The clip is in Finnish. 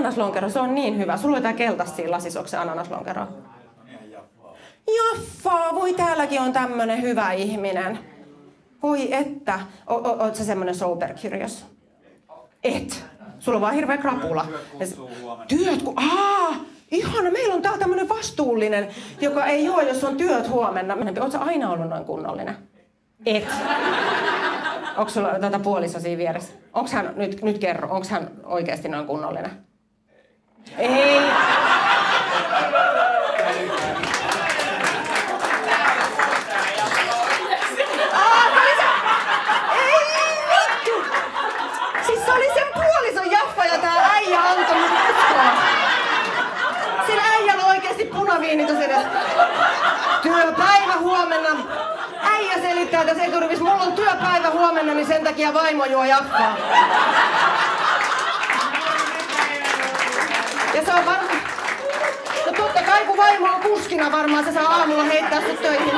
ananaslonkero, se on niin hyvä. Sulla on jotain keltaista siinä lasissa, onko se ananaslonkero? Jaffaa, voi täälläkin on tämmönen hyvä ihminen. Voi että. Oot sä semmonen sober curious? Et. Sulla on vaan hirveä krapula. Ihana, meillä on täällä tämmönen vastuullinen, joka ei juo, jos on työt huomenna. Oot sä aina ollut noin kunnollinen? Et. Onko sulla tätä puoliso siinä vieressä? Onks hän, nyt kerro, onks hän oikeesti noin kunnollinen? Ei. Siis se oli sen puolison Jaffa ja tää äijä antoi mut uskoa. Sillä äijällä on oikeesti punaviinitus edes. Työpäivä huomenna. Äijä selittää tässä eturivissa, mulla on työpäivä huomenna, niin sen takia vaimo juo Jaffaa. Ja se on varmaan... No totta kai kun vaimo on kuskina varmaan, se saa aamulla heittää sut töihin.